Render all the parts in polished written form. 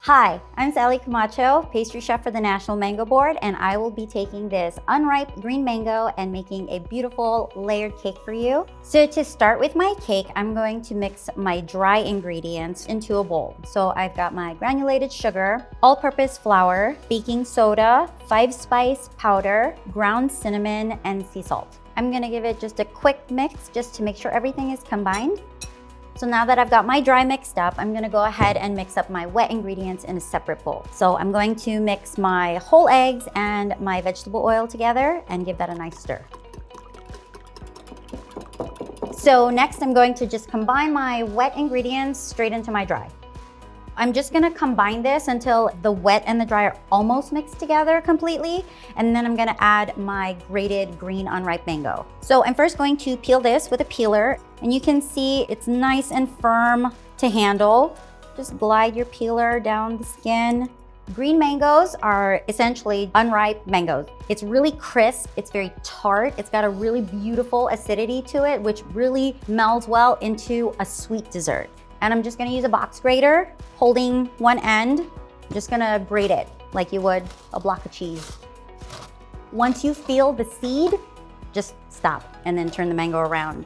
Hi, I'm Sally Camacho, pastry chef for the National Mango Board, and I will be taking this unripe green mango and making a beautiful layered cake for you. So to start with my cake, I'm going to mix my dry ingredients into a bowl. So I've got my granulated sugar, all-purpose flour, baking soda, 5-spice powder, ground cinnamon, and sea salt. I'm gonna give it just a quick mix just to make sure everything is combined. So now that I've got my dry mixed up, I'm gonna go ahead and mix up my wet ingredients in a separate bowl. So I'm going to mix my whole eggs and my vegetable oil together and give that a nice stir. So next I'm going to just combine my wet ingredients straight into my dry. I'm just gonna combine this until the wet and the dry are almost mixed together completely, and then I'm gonna add my grated green unripe mango. So I'm first going to peel this with a peeler, and you can see it's nice and firm to handle. Just glide your peeler down the skin. Green mangoes are essentially unripe mangoes. It's really crisp, it's very tart, it's got a really beautiful acidity to it, which really melds well into a sweet dessert. And I'm just gonna use a box grater, holding one end. I'm just gonna grate it like you would a block of cheese. Once you feel the seed, just stop and then turn the mango around.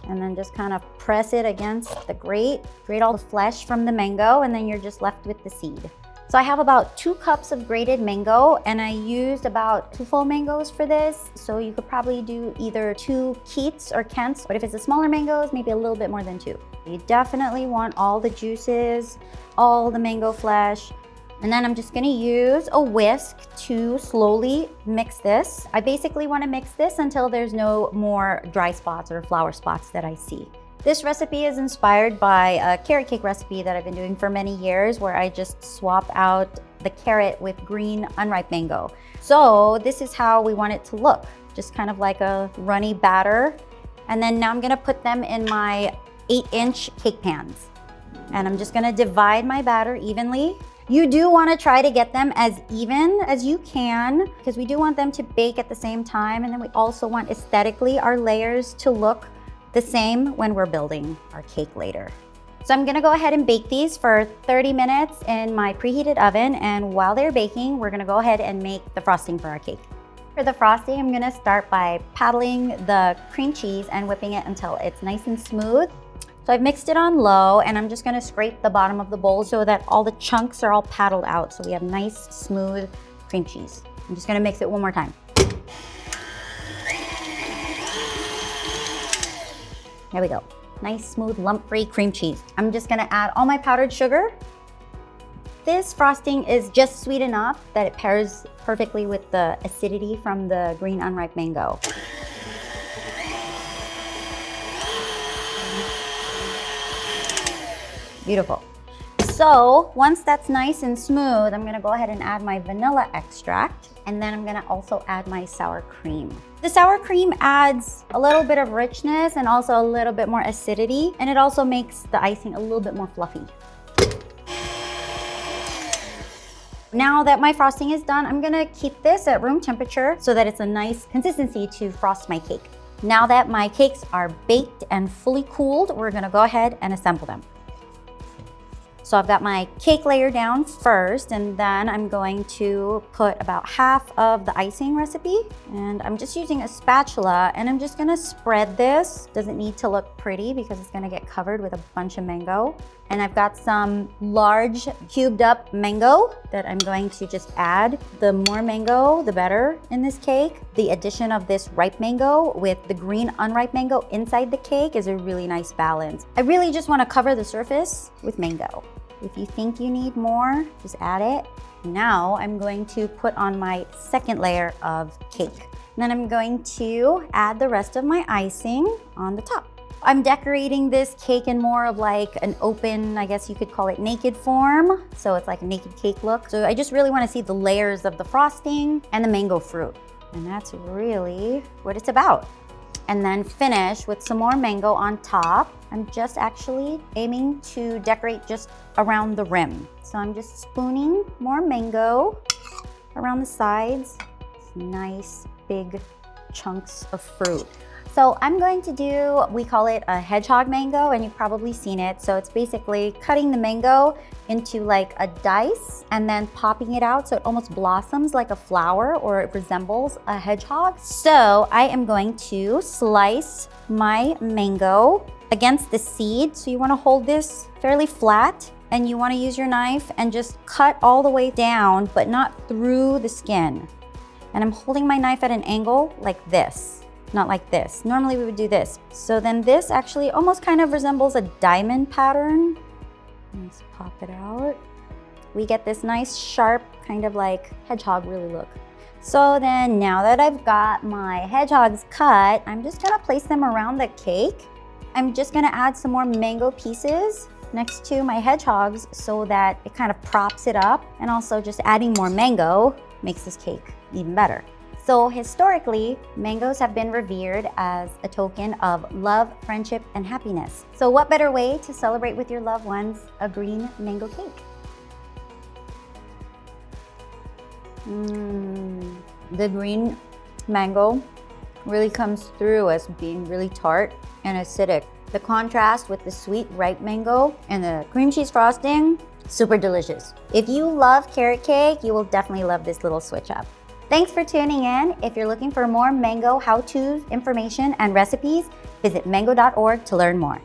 And then just kind of press it against the grate, grate all the flesh from the mango, and then you're just left with the seed. So I have about 2 cups of grated mango, and I used about 2 full mangoes for this. So you could probably do either 2 Keats or Kents, but if it's the smaller mangoes, maybe a little bit more than 2. You definitely want all the juices, all the mango flesh. And then I'm just gonna use a whisk to slowly mix this. I basically wanna mix this until there's no more dry spots or flour spots that I see. This recipe is inspired by a carrot cake recipe that I've been doing for many years, where I just swap out the carrot with green unripe mango. So this is how we want it to look, just kind of like a runny batter. And then now I'm gonna put them in my 8-inch cake pans. And I'm just gonna divide my batter evenly. You do wanna try to get them as even as you can, because we do want them to bake at the same time. And then we also want aesthetically our layers to look the same when we're building our cake later. So I'm gonna go ahead and bake these for 30 minutes in my preheated oven, and while they're baking, we're gonna go ahead and make the frosting for our cake. For the frosting, I'm gonna start by paddling the cream cheese and whipping it until it's nice and smooth. So I've mixed it on low, and I'm just gonna scrape the bottom of the bowl so that all the chunks are all paddled out, so we have nice, smooth cream cheese. I'm just gonna mix it one more time. There we go. Nice, smooth, lump-free cream cheese. I'm just gonna add all my powdered sugar. This frosting is just sweet enough that it pairs perfectly with the acidity from the green unripe mango. Beautiful. So once that's nice and smooth, I'm gonna go ahead and add my vanilla extract, and then I'm gonna also add my sour cream. The sour cream adds a little bit of richness and also a little bit more acidity, and it also makes the icing a little bit more fluffy. Now that my frosting is done, I'm gonna keep this at room temperature so that it's a nice consistency to frost my cake. Now that my cakes are baked and fully cooled, we're gonna go ahead and assemble them. So I've got my cake layer down first, and then I'm going to put about half of the icing recipe. And I'm just using a spatula, and I'm just gonna spread this. Doesn't need to look pretty because it's gonna get covered with a bunch of mango. And I've got some large cubed up mango that I'm going to just add. The more mango, the better in this cake. The addition of this ripe mango with the green unripe mango inside the cake is a really nice balance. I really just wanna cover the surface with mango. If you think you need more, just add it. Now I'm going to put on my second layer of cake. And then I'm going to add the rest of my icing on the top. I'm decorating this cake in more of like an open, I guess you could call it naked form. So it's like a naked cake look. So I just really wanna see the layers of the frosting and the mango fruit. And that's really what it's about. And then finish with some more mango on top. I'm just actually aiming to decorate just around the rim. So I'm just spooning more mango around the sides. Nice big chunks of fruit. So I'm going to do, we call it a hedgehog mango, and you've probably seen it. So it's basically cutting the mango into like a dice and then popping it out so it almost blossoms like a flower, or it resembles a hedgehog. So I am going to slice my mango against the seed. So you want to hold this fairly flat, and you want to use your knife and just cut all the way down, but not through the skin. And I'm holding my knife at an angle like this, not like this. Normally we would do this. So then this actually almost kind of resembles a diamond pattern. Let's pop it out. We get this nice sharp kind of like hedgehog really look. So then now that I've got my hedgehogs cut, I'm just gonna place them around the cake. I'm just gonna add some more mango pieces next to my hedgehogs so that it kind of props it up, and also just adding more mango makes this cake even better. So historically, mangoes have been revered as a token of love, friendship, and happiness. So what better way to celebrate with your loved ones a green mango cake? The green mango really comes through as being really tart and acidic. The contrast with the sweet ripe mango and the cream cheese frosting, super delicious. If you love carrot cake, you will definitely love this little switch up. Thanks for tuning in. If you're looking for more mango how-to information and recipes, visit mango.org to learn more.